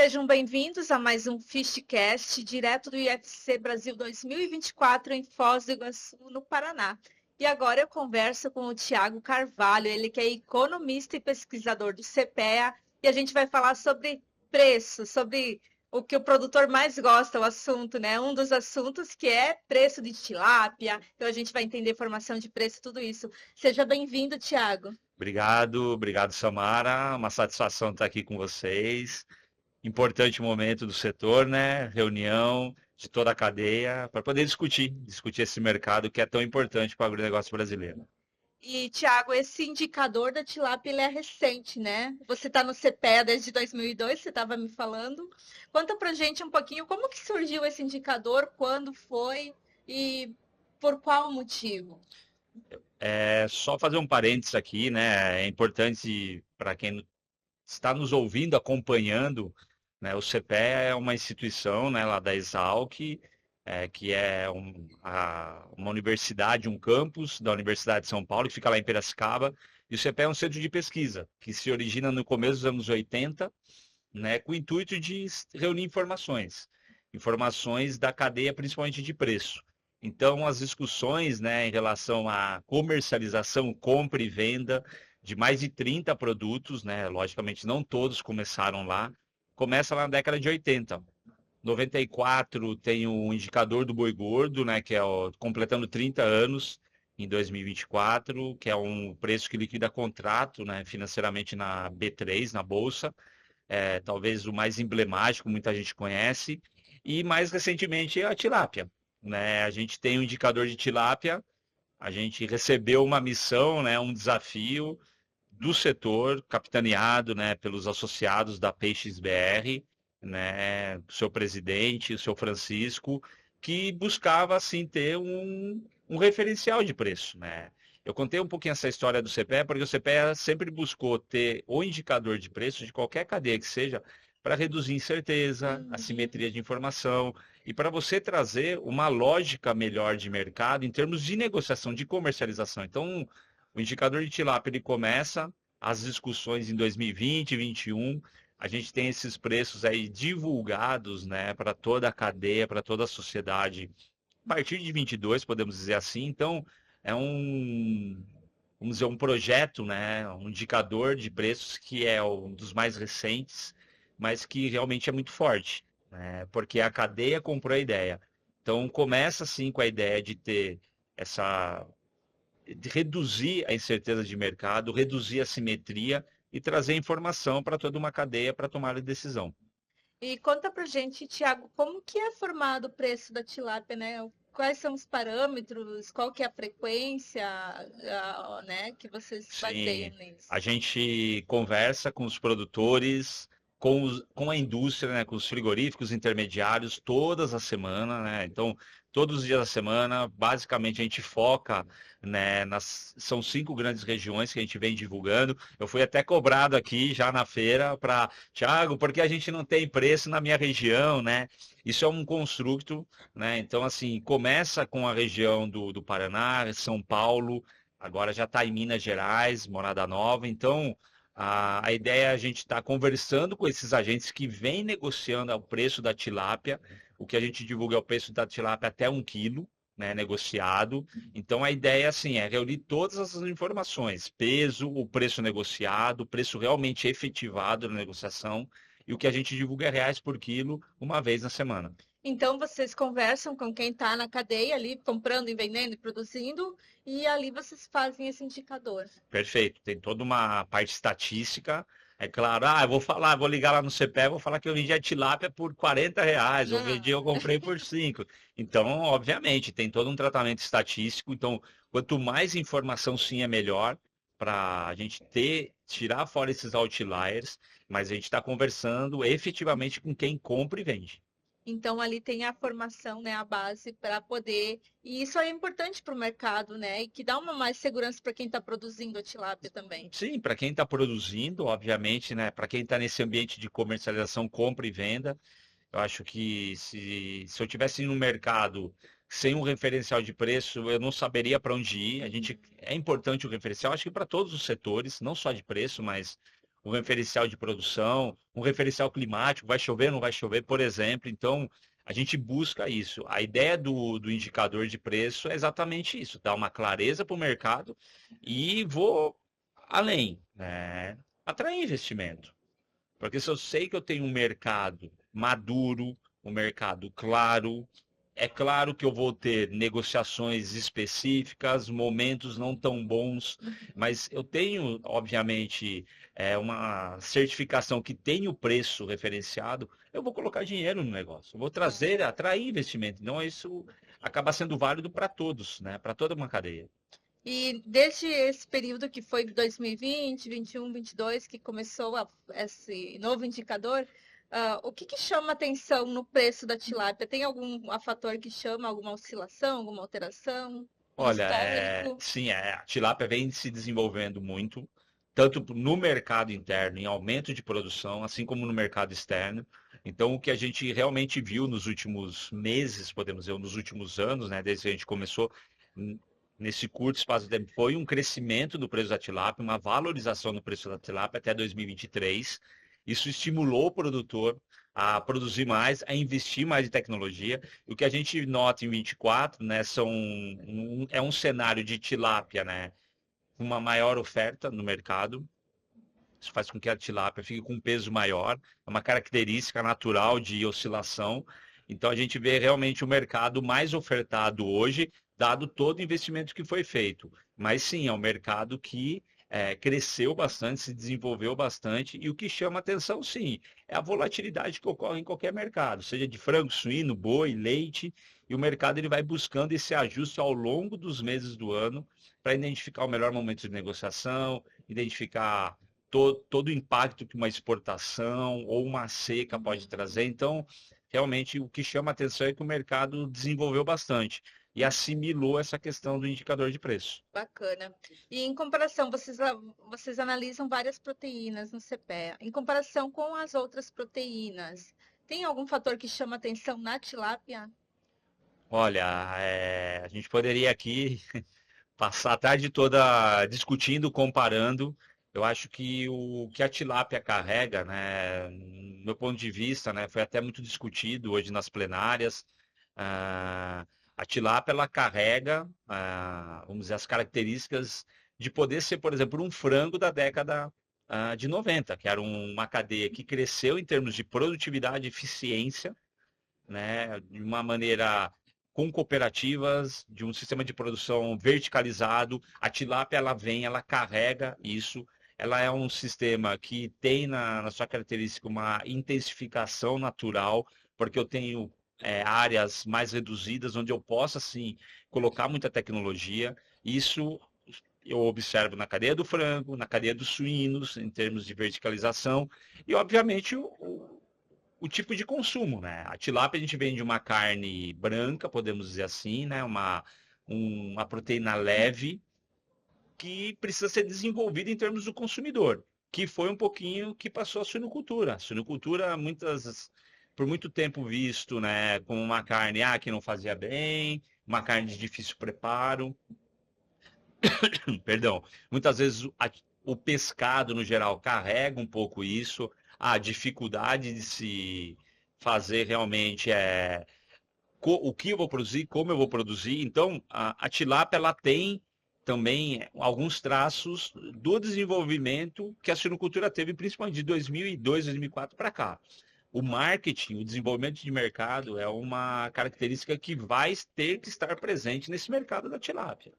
Sejam bem-vindos a mais um Fishcast, direto do IFC Brasil 2024, em Foz do Iguaçu, no Paraná. E agora eu converso com o Thiago Carvalho, ele que é economista e pesquisador do CPEA, e a gente vai falar sobre preço, sobre o que o produtor mais gosta, o assunto, né? Um dos assuntos que é preço de tilápia, então a gente vai entender formação de preço, tudo isso. Seja bem-vindo, Thiago. Obrigado, Samara. Uma satisfação estar aqui com vocês. Importante momento do setor, né? Reunião de toda a cadeia para poder discutir esse mercado que é tão importante para o agronegócio brasileiro. E, Thiago, esse indicador da tilápia ele é recente, né? Você está no CPEA desde 2002, você estava me falando. Conta pra gente um pouquinho como que surgiu esse indicador, quando foi e por qual motivo? É só fazer um parênteses aqui, né? É importante para quem está nos ouvindo, acompanhando, né? O CPEA é uma instituição, né, lá da Exalc, que é uma universidade, um campus da Universidade de São Paulo, que fica lá em Piracicaba. E o CPEA é um centro de pesquisa que se origina no começo dos anos 80, né, com o intuito de reunir informações da cadeia, principalmente de preço. Então, as discussões, né, em relação à comercialização, compra e venda de mais de 30 produtos, né, logicamente não todos começaram lá, começa lá na década de 80. 94 tem o indicador do boi gordo, né, que é completando 30 anos em 2024, que é um preço que liquida contrato, né, financeiramente na B3, na bolsa, talvez o mais emblemático, muita gente conhece, e mais recentemente a tilápia, né? A gente tem um indicador de tilápia, a gente recebeu uma missão, né, um desafio do setor, capitaneado, né, pelos associados da Peixes BR, né, o seu presidente, o seu Francisco, que buscava assim ter um referencial de preço, né? Eu contei um pouquinho essa história do CPEA, porque o CPEA sempre buscou ter o indicador de preço de qualquer cadeia que seja, para reduzir incerteza, Uhum. assimetria de informação e para você trazer uma lógica melhor de mercado em termos de negociação, de comercialização. Então, o indicador de tilápia ele começa as discussões em 2020, 2021. A gente tem esses preços aí divulgados, né, para toda a cadeia, para toda a sociedade. A partir de 22, podemos dizer assim. Então, é vamos dizer, um projeto, né, um indicador de preços que é um dos mais recentes, mas que realmente é muito forte, né, porque a cadeia comprou a ideia. Então, começa assim com a ideia de ter essa de reduzir a incerteza de mercado, reduzir a simetria e trazer informação para toda uma cadeia para tomar a decisão. E conta pra gente, Thiago, como que é formado o preço da tilápia, né? Quais são os parâmetros, qual que é a frequência, né, que vocês baseiam Sim, nisso? a gente conversa com os produtores, com a indústria, né, com os frigoríficos intermediários todas as semanas, né? Então, todos os dias da semana, basicamente a gente foca, né, são 5 grandes regiões que a gente vem divulgando. Eu fui até cobrado aqui já na feira para, Thiago, porque a gente não tem preço na minha região, né? Isso é um construto, né? Então, assim, começa com a região do Paraná, São Paulo. Agora já está em Minas Gerais, Morada Nova. Então, a ideia é a gente estar conversando com esses agentes que vêm negociando o preço da tilápia. O que a gente divulga é o preço da tilápia até 1 quilo, né, negociado. Então, a ideia assim, é reunir todas essas informações: peso, o preço negociado, o preço realmente efetivado na negociação. E o que a gente divulga é reais por quilo, uma vez na semana. Então, vocês conversam com quem está na cadeia ali, comprando e vendendo e produzindo, e ali vocês fazem esse indicador. Perfeito, tem toda uma parte estatística. É claro, eu vou falar, vou ligar lá no CPE, vou falar que eu vendi a tilápia por R$ 40, eu Não. comprei por 5. Então, obviamente, tem todo um tratamento estatístico. Então, quanto mais informação sim é melhor para a gente tirar fora esses outliers, mas a gente está conversando efetivamente com quem compra e vende. Então, ali tem a formação, né, a base para poder. E isso é importante para o mercado, né? E que dá uma mais segurança para quem está produzindo a tilápia também. Sim, para quem está produzindo, obviamente, né? Para quem está nesse ambiente de comercialização, compra e venda. Eu acho que se eu tivesse no mercado sem um referencial de preço, eu não saberia para onde ir. Uhum. É importante o referencial, acho que para todos os setores, não só de preço, mas um referencial de produção, um referencial climático, vai chover, não vai chover, por exemplo. Então, a gente busca isso. A ideia do indicador de preço é exatamente isso, dar uma clareza para o mercado e vou além, né? Atrair investimento. Porque se eu sei que eu tenho um mercado maduro, um mercado claro, é claro que eu vou ter negociações específicas, momentos não tão bons, mas eu tenho, obviamente, uma certificação que tem o preço referenciado, eu vou colocar dinheiro no negócio, eu vou trazer, atrair investimento. Então, isso acaba sendo válido para todos, né? Para toda uma cadeia. E desde esse período que foi 2020, 21, 22, que começou esse novo indicador, o que chama atenção no preço da tilápia? Tem algum fator que chama alguma oscilação, alguma alteração? Um Olha, histórico? sim, a tilápia vem se desenvolvendo muito, tanto no mercado interno, em aumento de produção, assim como no mercado externo. Então, o que a gente realmente viu nos últimos meses, podemos dizer, nos últimos anos, né, desde que a gente começou nesse curto espaço de tempo, foi um crescimento do preço da tilápia, uma valorização no preço da tilápia até 2023. Isso estimulou o produtor a produzir mais, a investir mais em tecnologia. O que a gente nota em 24, né, é um cenário de tilápia, né, com uma maior oferta no mercado. Isso faz com que a tilápia fique com um peso maior, é uma característica natural de oscilação. Então a gente vê realmente o mercado mais ofertado hoje, dado todo o investimento que foi feito. Mas sim, é um mercado que cresceu bastante, se desenvolveu bastante, e o que chama atenção, sim, é a volatilidade que ocorre em qualquer mercado, seja de frango, suíno, boi, leite, e o mercado ele vai buscando esse ajuste ao longo dos meses do ano para identificar o melhor momento de negociação, identificar todo o impacto que uma exportação ou uma seca pode trazer. Então, realmente, o que chama atenção é que o mercado desenvolveu bastante e assimilou essa questão do indicador de preço. Bacana. E em comparação, vocês analisam várias proteínas no CPEA. Em comparação com as outras proteínas, tem algum fator que chama atenção na tilápia? Olha, a gente poderia aqui passar a tarde toda discutindo, comparando. Eu acho que o que a tilápia carrega, né, do meu ponto de vista, né, foi até muito discutido hoje nas plenárias. A tilápia ela carrega, vamos dizer, as características de poder ser, por exemplo, um frango da década de 90, que era uma cadeia que cresceu em termos de produtividade e eficiência, né, de uma maneira com cooperativas, de um sistema de produção verticalizado. A tilápia ela vem, ela carrega isso. Ela é um sistema que tem na sua característica uma intensificação natural, porque eu tenho áreas mais reduzidas onde eu posso assim colocar muita tecnologia. Isso eu observo na cadeia do frango, na cadeia dos suínos, em termos de verticalização, e obviamente o tipo de consumo, né? A tilápia a gente vende uma carne branca, podemos dizer assim, né? Uma proteína leve que precisa ser desenvolvida em termos do consumidor, que foi um pouquinho que passou a suinocultura. A suinocultura, por muito tempo visto, né, como uma carne que não fazia bem, uma carne de difícil preparo. Perdão. Muitas vezes o pescado, no geral, carrega um pouco isso, a dificuldade de se fazer realmente o que eu vou produzir, como eu vou produzir. Então, a tilápia ela tem também alguns traços do desenvolvimento que a suinocultura teve, principalmente de 2002, 2004 para cá. O marketing, o desenvolvimento de mercado é uma característica que vai ter que estar presente nesse mercado da tilápia,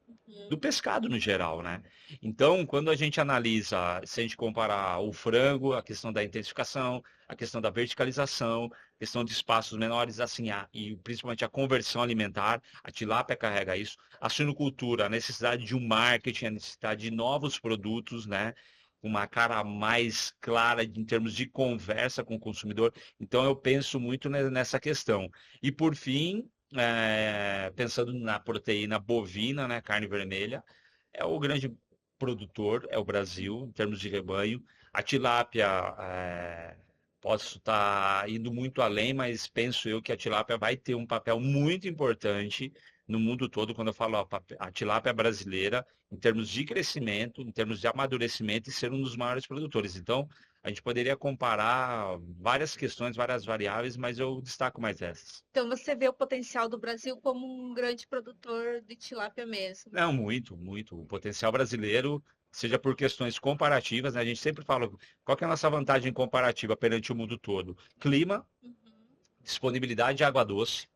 do pescado no geral, né? Então, quando a gente analisa, se a gente comparar o frango, a questão da intensificação, a questão da verticalização, a questão de espaços menores, assim, e principalmente a conversão alimentar, a tilápia carrega isso, a suinocultura, a necessidade de um marketing, a necessidade de novos produtos, né? Uma cara mais clara em termos de conversa com o consumidor. Então, eu penso muito nessa questão. E, por fim, pensando na proteína bovina, né, carne vermelha, é o grande produtor, é o Brasil, em termos de rebanho. A tilápia, posso estar indo muito além, mas penso eu que a tilápia vai ter um papel muito importante no mundo todo, quando eu falo a tilápia brasileira, em termos de crescimento, em termos de amadurecimento e ser um dos maiores produtores. Então, a gente poderia comparar várias questões, várias variáveis, mas eu destaco mais essas. Então você vê o potencial do Brasil como um grande produtor de tilápia mesmo. Não, muito, muito. O potencial brasileiro, seja por questões comparativas, né? A gente sempre fala, qual que é a nossa vantagem comparativa perante o mundo todo? Clima, Uhum. disponibilidade de água doce,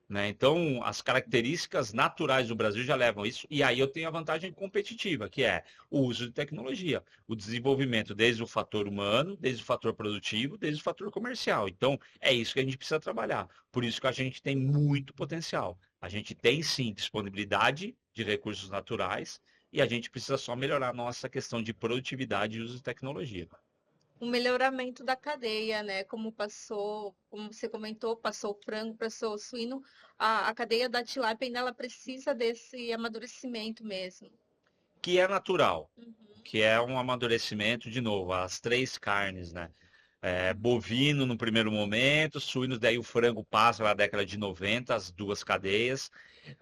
né? Então, as características naturais do Brasil já levam isso, e aí eu tenho a vantagem competitiva, que é o uso de tecnologia, o desenvolvimento desde o fator humano, desde o fator produtivo, desde o fator comercial. Então, é isso que a gente precisa trabalhar. Por isso que a gente tem muito potencial. A gente tem sim disponibilidade de recursos naturais e a gente precisa só melhorar a nossa questão de produtividade e uso de tecnologia. O melhoramento da cadeia, né? Como passou, como você comentou, passou o frango, passou o suíno, a cadeia da tilápia ainda ela precisa desse amadurecimento mesmo. Que é natural, Uhum. que é um amadurecimento, de novo, as três carnes, né? Bovino no primeiro momento, suínos, daí o frango passa na década de 90, as duas cadeias.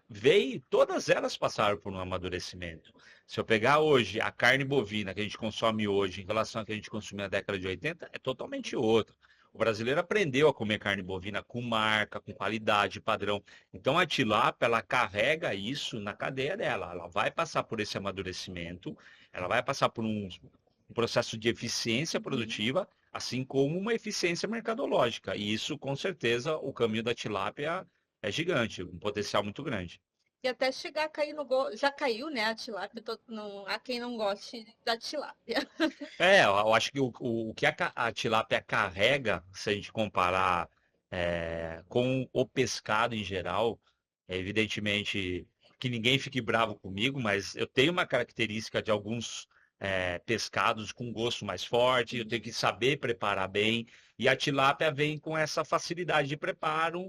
Veio, todas elas passaram por um amadurecimento. Se eu pegar hoje a carne bovina que a gente consome hoje em relação à que a gente consumia na década de 80, é totalmente outra. O brasileiro aprendeu a comer carne bovina com marca, com qualidade, padrão. Então a tilápia, ela carrega isso na cadeia dela. Ela vai passar por esse amadurecimento, ela vai passar por um processo de eficiência Uhum. produtiva, assim como uma eficiência mercadológica. E isso, com certeza, o caminho da tilápia é gigante, um potencial muito grande. E até chegar a cair no gol. Já caiu, né, a tilápia. Não, há quem não goste da tilápia. Eu acho que o que a tilápia carrega, se a gente comparar com o pescado em geral, evidentemente que ninguém fique bravo comigo, mas eu tenho uma característica de alguns pescados com gosto mais forte, eu tenho que saber preparar bem, e a tilápia vem com essa facilidade de preparo,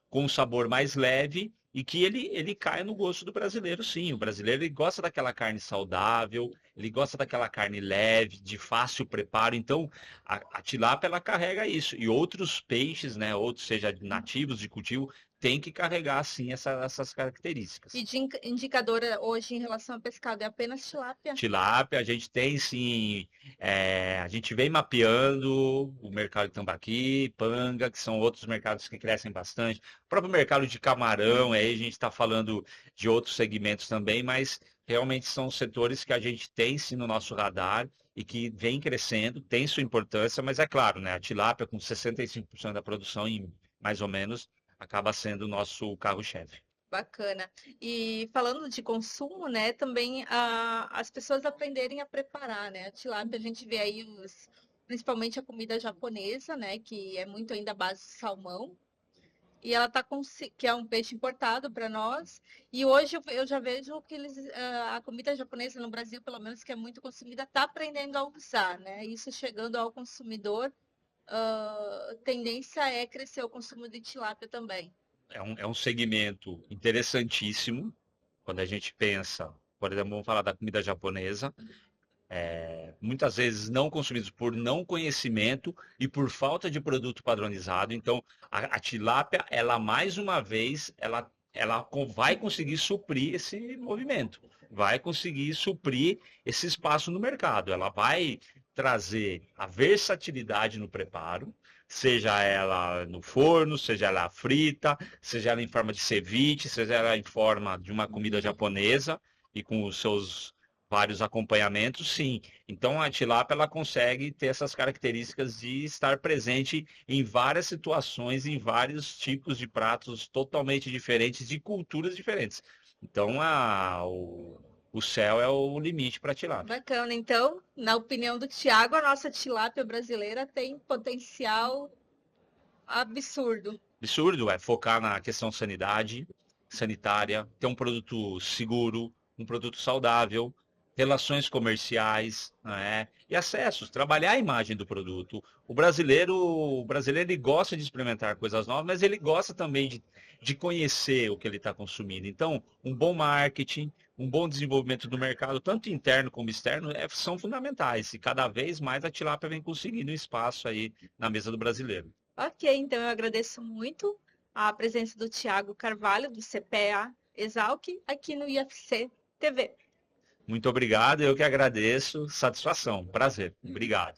com um sabor mais leve. E que ele cai no gosto do brasileiro, sim. O brasileiro ele gosta daquela carne saudável, ele gosta daquela carne leve, de fácil preparo. Então, a tilápia ela carrega isso. E outros peixes, né, outros seja nativos de cultivo, tem que carregar sim essas E características. de indicadora hoje em relação ao pescado é apenas tilápia? Tilápia, a gente tem sim, a gente vem mapeando o mercado de tambaqui, panga, que são outros mercados que crescem bastante. O próprio mercado de camarão, aí a gente está falando de outros segmentos também, mas realmente são setores que a gente tem sim no nosso radar e que vem crescendo, tem sua importância, mas é claro, né, a tilápia com 65% da produção, em, mais ou menos, acaba sendo o nosso carro-chefe. Bacana. E falando de consumo, né, também as pessoas aprenderem a preparar, né? A tilápia, a gente vê aí principalmente a comida japonesa, né, que é muito ainda a base de salmão. E ela tá que é um peixe importado para nós. E hoje eu já vejo que a comida japonesa no Brasil, pelo menos que é muito consumida, está aprendendo a usar, né? Isso chegando ao consumidor, tendência é crescer o consumo de tilápia também. É um segmento interessantíssimo quando a gente pensa, por exemplo, vamos falar da comida japonesa, muitas vezes não consumidos por não conhecimento e por falta de produto padronizado. Então, a tilápia, ela mais uma vez, ela vai conseguir suprir esse movimento, vai conseguir suprir esse espaço no mercado. Ela vai trazer a versatilidade no preparo, seja ela no forno, seja ela frita, seja ela em forma de ceviche, seja ela em forma de uma comida japonesa e com os seus vários acompanhamentos, sim. Então a tilápia ela consegue ter essas características de estar presente em várias situações, em vários tipos de pratos totalmente diferentes, de culturas diferentes. Então o céu é o limite para a tilápia. Bacana. Então, na opinião do Tiago, a nossa tilápia brasileira tem potencial absurdo. Absurdo é focar na questão sanitária, ter um produto seguro, um produto saudável, relações comerciais, né? E acessos, trabalhar a imagem do produto. O brasileiro ele gosta de experimentar coisas novas, mas ele gosta também de conhecer o que ele está consumindo. Então, um bom marketing, um bom desenvolvimento do mercado, tanto interno como externo, são fundamentais. E cada vez mais a tilápia vem conseguindo espaço aí na mesa do brasileiro. Ok, então eu agradeço muito a presença do Tiago Carvalho, do CPA Exalc, aqui no IFC TV. Muito obrigado, eu que agradeço. Satisfação, prazer. Obrigado.